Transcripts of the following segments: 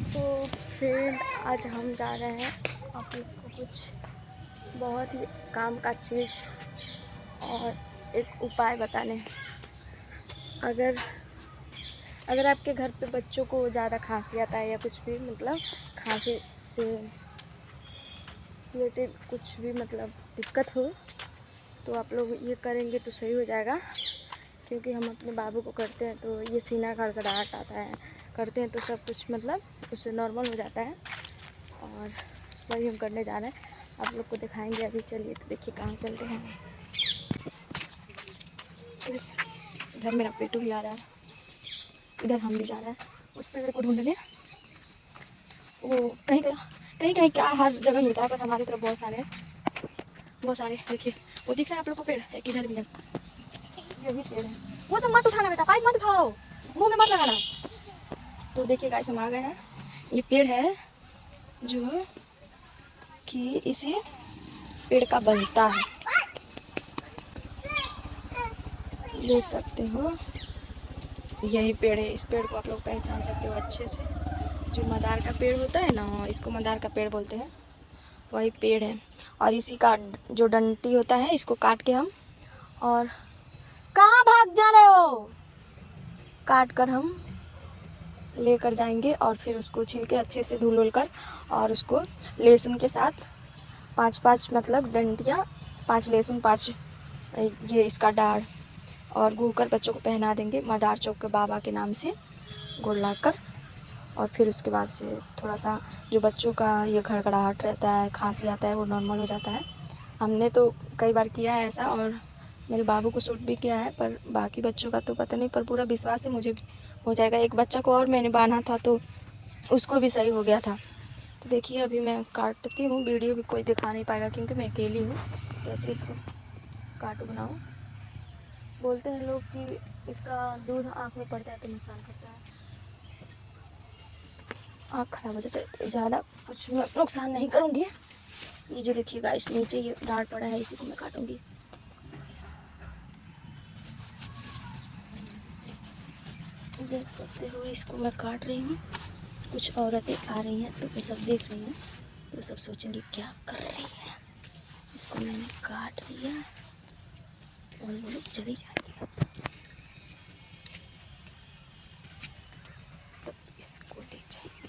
तो फिर आज हम जा रहे हैं आप लोग को कुछ बहुत ही काम का चीज़ और एक उपाय बताने। अगर आपके घर पे बच्चों को ज़्यादा खांसी आता है या कुछ भी मतलब खांसी से रिलेटेड कुछ भी मतलब दिक्कत हो तो आप लोग ये करेंगे तो सही हो जाएगा। क्योंकि हम अपने बाबू को करते हैं तो ये सीना खड़खड़ाहट आता है, करते हैं तो सब कुछ मतलब उससे नॉर्मल हो जाता है और वही हम करने जा रहे हैं। आप लोग को दिखाएंगे अभी। चलिए तो देखिए कहाँ चलते हैं। इधर मेरा पेटू भी आ रहा है, इधर हम भी जा रहे हैं। उस पेड़ को ढूंढने वो कहीं क्या हर जगह मिलता है, पर हमारी तरफ बहुत सारे देखिए वो दिख रहा है आप लोग को पेड़ है। किधर भी है यही पेड़ है। वो सब मत उठाना बेटा, पाइप मत उठाओ, मुंह में मत लगाना। तो देखिए गाइस हम आ गए हैं। ये पेड़ है जो कि इसे पेड़ का बनता है, देख सकते हो यही पेड़ है। इस पेड़ को आप लोग पहचान सकते हो अच्छे से। जो मदार का पेड़ होता है ना, इसको मदार का पेड़ बोलते हैं, वही पेड़ है। और इसी का जो डंटी होता है इसको काट के हम, और कहाँ भाग जा रहे हो, काट कर हम लेकर जाएंगे और फिर उसको छील के अच्छे से धुल कर और उसको लहसुन के साथ 5-5 मतलब डंडियाँ, 5 लहसुन, 5 ये इसका डाढ़ और गूकर बच्चों को पहना देंगे मदार चौक के बाबा के नाम से गोड़ लाकर। और फिर उसके बाद से थोड़ा सा जो बच्चों का ये खड़खड़ाहट रहता है, खांसी आता है, वो नॉर्मल हो जाता है। हमने तो कई बार किया है ऐसा और मेरे बाबू को सूट भी किया है, पर बाकी बच्चों का तो पता नहीं, पर पूरा विश्वास है मुझे भी हो जाएगा। एक बच्चा को और मैंने बांधा था तो उसको भी सही हो गया था। तो देखिए अभी मैं काटती हूँ, वीडियो भी कोई दिखा नहीं पाएगा क्योंकि मैं अकेली हूँ। कैसे इसको काटू बनाऊँ। बोलते हैं लोग कि इसका दूध आँख में पड़ता है तो नुकसान करता है, आँख खराब हो जाता है। तो ज़्यादा कुछ मैं नुकसान नहीं करूँगी। ये जो देखिएगा इस नीचे ये डाढ़ पड़ा है, इसी को मैं काटूँगी। देख सकते हो इसको मैं काट रही हूँ। कुछ औरतें आ रही हैं तो वो सब देख रही हैं, तो सब सोचेंगे क्या कर रही है। इसको मैंने काट दिया और वो लोग चली जाएंगे। तो इसको ले जाएंगे,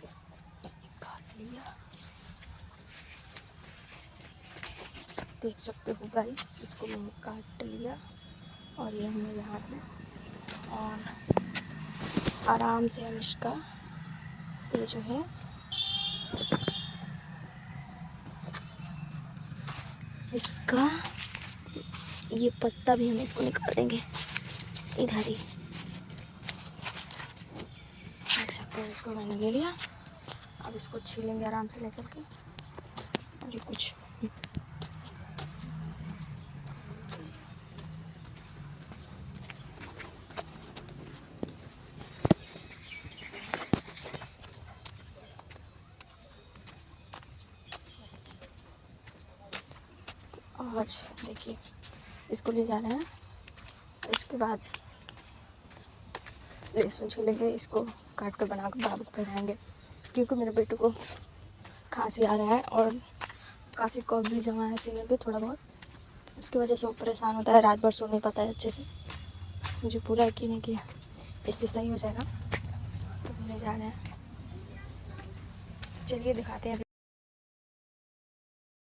इसको मैंने काट लिया। देख सकते हो गाइस, इसको मैंने काट लिया और ये मेरे हाथ में। और आराम से हम इसका ये जो है इसका ये पत्ता भी हम इसको निकाल देंगे इधर ही। देख सकते हो इसको मैंने ले लिया। अब इसको छीलेंगे आराम से ले चल के। और ये कुछ आज देखिए इसको ले जा रहे हैं। इसके बाद लहसुन छीलेंगे, इसको काट कर बना कर बाबू को पहनाएंगे। क्योंकि मेरे बेटे को खांसी आ रहा है और काफ़ी कफ भी जमा है सीने पे थोड़ा बहुत, उसकी वजह से वो परेशान होता है, रात भर सो नहीं पाता है अच्छे से। मुझे पूरा यकीन है कि इससे सही हो जाएगा। तो हम ले जा रहे हैं, चलिए दिखाते हैं।